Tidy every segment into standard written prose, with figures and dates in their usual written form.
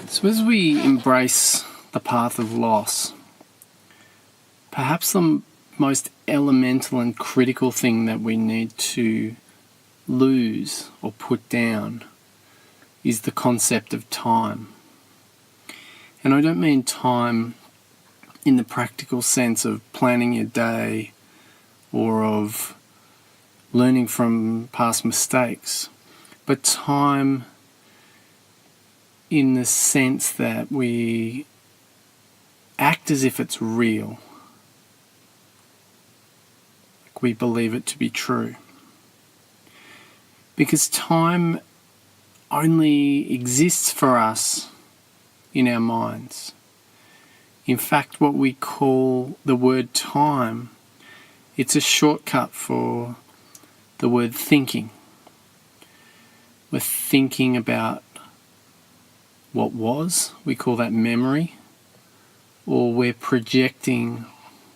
So as we embrace the path of loss, perhaps the most elemental and critical thing that we need to lose or put down is the concept of time. And I don't mean time in the practical sense of planning your day or of learning from past mistakes, but time in the sense that we act as if it's real. Like we believe it to be true. Because time only exists for us in our minds. In fact, what we call the word time, it's a shortcut for the word thinking. We're thinking about what was, we call that memory, or we're projecting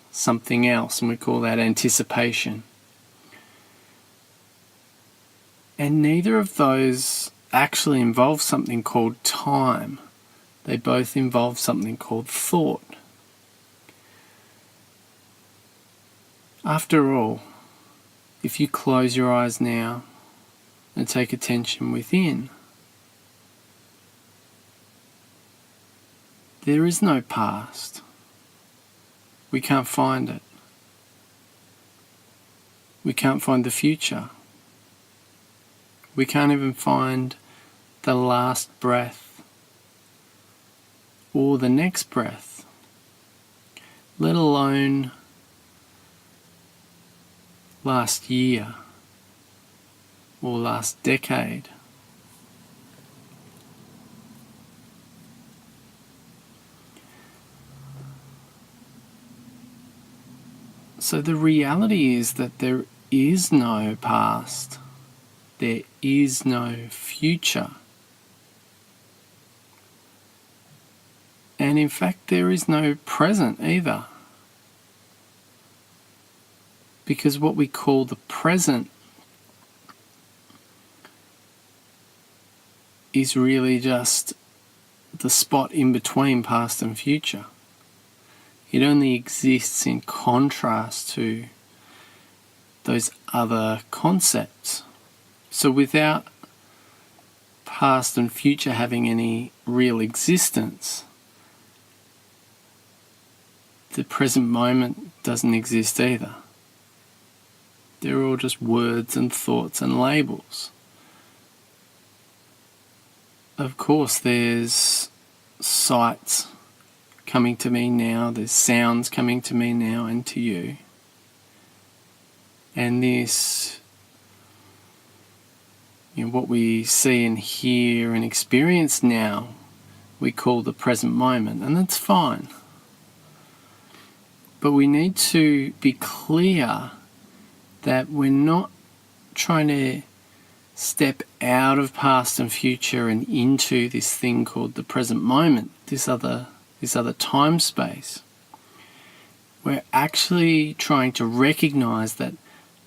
something else and we call that anticipation. And neither of those actually involve something called time. They both involve something called thought. After all, if you close your eyes now and take attention within, there is no past. We can't find it. We can't find the future. We can't even find the last breath or the next breath, let alone last year or last decade. So the reality is that there is no past, there is no future. And in fact, there is no present either. Because what we call the present is really just the spot in between past and future. It only exists in contrast to those other concepts. So without past and future having any real existence, the present moment doesn't exist either. They're all just words and thoughts and labels. Of course, there's sights coming to me now, there's sounds coming to me now and to you. And this, what we see and hear and experience now, we call the present moment, and that's fine. But we need to be clear that we're not trying to step out of past and future and into this thing called the present moment, this other time space. We're actually trying to recognize that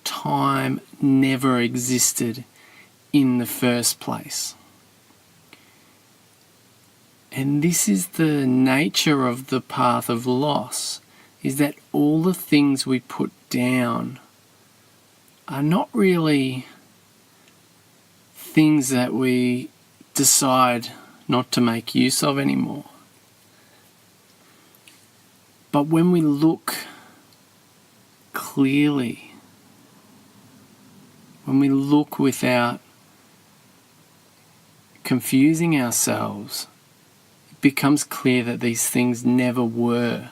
time never existed in the first place. And this is the nature of the path of loss, is that all the things we put down are not really things that we decide not to make use of anymore. But when we look clearly, when we look without confusing ourselves, it becomes clear that these things never were,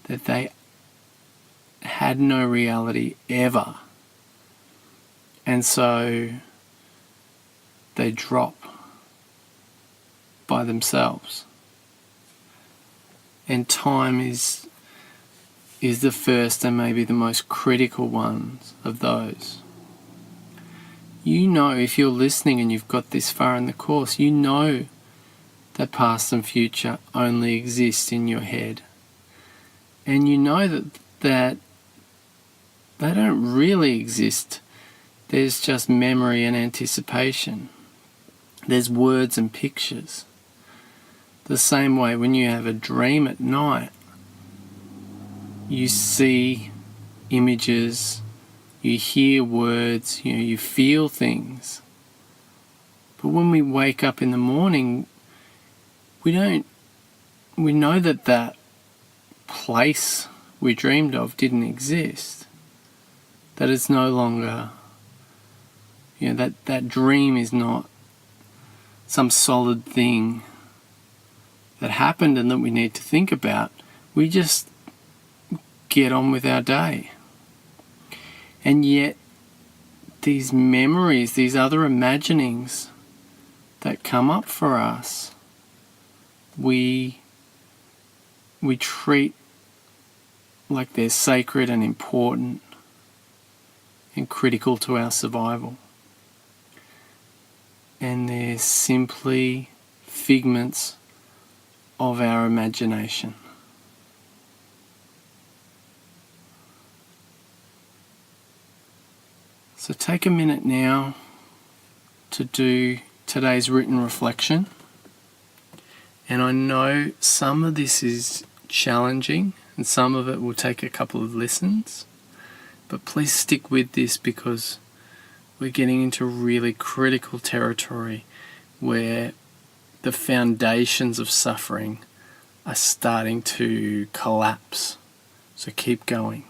that they had no reality ever. And so they drop by themselves. And time is the first and maybe the most critical one of those. You know, if you're listening and you've got this far in the course, you know that past and future only exist in your head. And you know that they don't really exist. There's just memory and anticipation. There's words and pictures. The same way when you have a dream at night, you see images, you hear words, you feel things. But when we wake up in the morning, we know that place we dreamed of didn't exist. That it's no longer, that dream is not some solid thing that happened and that we need to think about. We just get on with our day. And yet, these memories, these other imaginings that come up for us, we treat like they're sacred and important and critical to our survival. And they're simply figments of our imagination. So take a minute now to do today's written reflection. And I know some of this is challenging and some of it will take a couple of listens. But please stick with this because we're getting into really critical territory where the foundations of suffering are starting to collapse. So keep going.